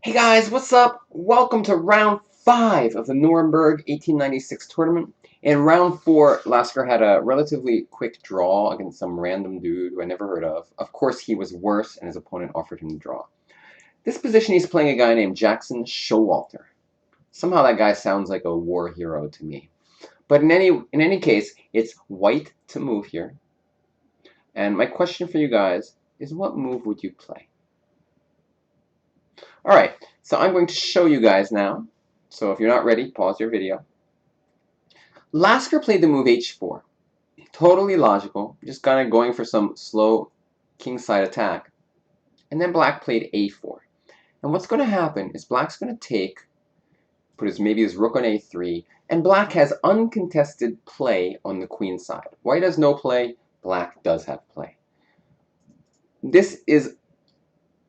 Hey guys, what's up? Welcome to round 5 of the Nuremberg 1896 tournament. In round 4, Lasker had a relatively quick draw against some random dude who I never heard of. Of course, he was worse and his opponent offered him the draw. This position he's playing a guy named Jackson Showalter. Somehow that guy sounds like a war hero to me. But in any case, it's white to move here. And my question for you guys is, what move would you play? Alright, so I'm going to show you guys now. So if you're not ready, pause your video. Lasker played the move h4. Totally logical, just kind of going for some slow kingside attack. And then black played a4. And what's going to happen is black's going to put maybe his rook on a3, and black has uncontested play on the queen side. White has no play, black does have play. This is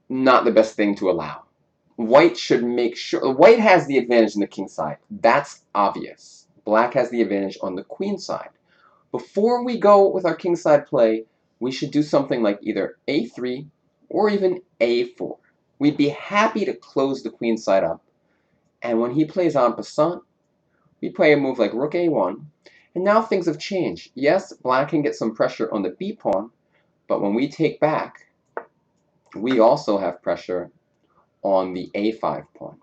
not the best thing to allow. White should make sure. White has the advantage on the king side. That's obvious. Black has the advantage on the queen side. Before we go with our king side play, we should do something like either a3 or even a4. We'd be happy to close the queen side up. And when he plays en passant, we play a move like rook a1. And now things have changed. Yes, black can get some pressure on the b pawn, but when we take back, we also have pressure on the a5 pawn.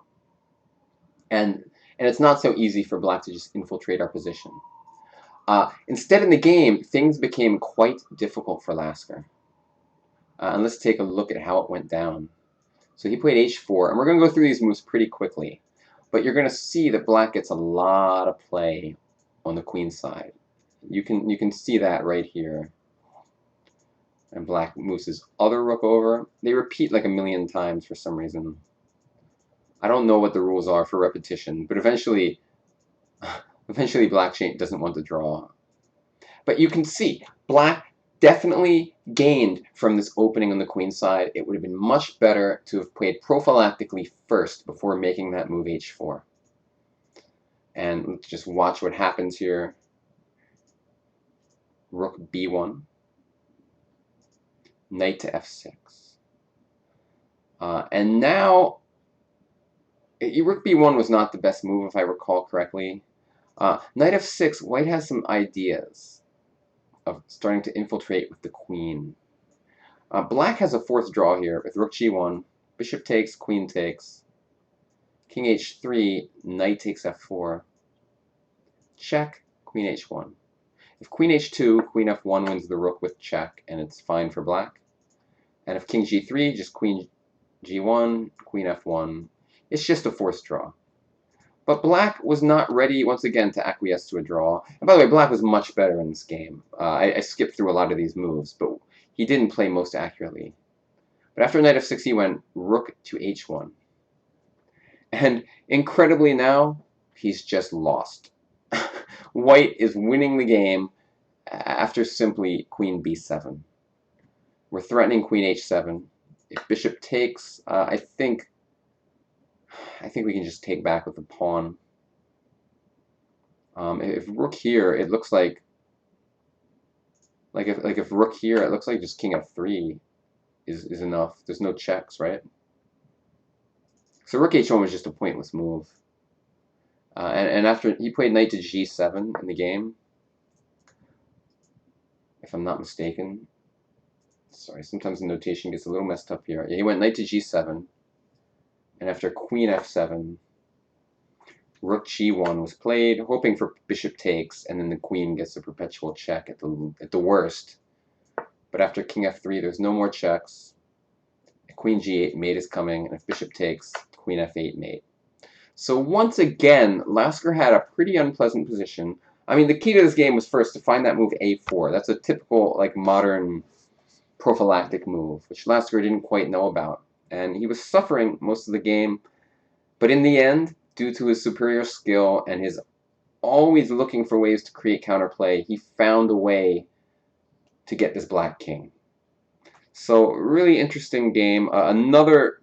And it's not so easy for black to just infiltrate our position. Instead, in the game, things became quite difficult for Lasker. And let's take a look at how it went down. So he played h4, and we're going to go through these moves pretty quickly. But you're going to see that black gets a lot of play on the queen side. You can see that right here. And black moves his other rook over. They repeat like a million times for some reason. I don't know what the rules are for repetition, but eventually black doesn't want to draw. But you can see, black definitely gained from this opening on the queen side. It would have been much better to have played prophylactically first before making that move h4. And let's just watch what happens here. Rook b1. Knight to f6. And now, rook b1 was not the best move, if I recall correctly. Knight f6, white has some ideas of starting to infiltrate with the queen. Black has a fourth draw here with rook g1, bishop takes, queen takes, king h3, knight takes f4, check, queen h1. If queen h2, queen f1 wins the rook with check, and it's fine for black. And if king g3, just queen g1, queen f1. It's just a forced draw. But black was not ready, once again, to acquiesce to a draw. And by the way, black was much better in this game. I skipped through a lot of these moves, but he didn't play most accurately. But after knight f6, he went rook to h1. And incredibly now, he's just lost. White is winning the game after simply queen b7. We're threatening queen h7. If bishop takes, I think we can just take back with the pawn. If rook here, it looks like if rook here, it looks like just king f3 is enough. There's no checks, right? So rook h1 was just a pointless move. And after he played knight to g7 in the game, if I'm not mistaken. Sorry, sometimes the notation gets a little messed up here. He went knight to g7, and after queen f7, rook g1 was played, hoping for bishop takes, and then the queen gets a perpetual check at the worst. But after king f3, there's no more checks. Queen g8, mate is coming, and if bishop takes, queen f8, mate. So once again, Lasker had a pretty unpleasant position. I mean, the key to this game was first to find that move a4. That's a typical, like, modern prophylactic move, which Lasker didn't quite know about. And he was suffering most of the game. But in the end, due to his superior skill and his always looking for ways to create counterplay, he found a way to get this black king. So really interesting game. Another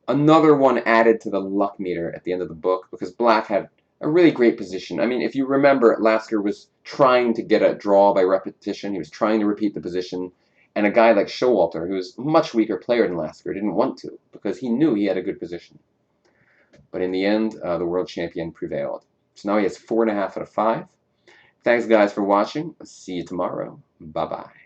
one added to the luck meter at the end of the book, because black had a really great position. I mean, if you remember, Lasker was trying to get a draw by repetition. He was trying to repeat the position. And a guy like Showalter, who was a much weaker player than Lasker, didn't want to, because he knew he had a good position. but in the end, the world champion prevailed. So now he has 4.5 out of 5. Thanks, guys, for watching. See you tomorrow. Bye-bye.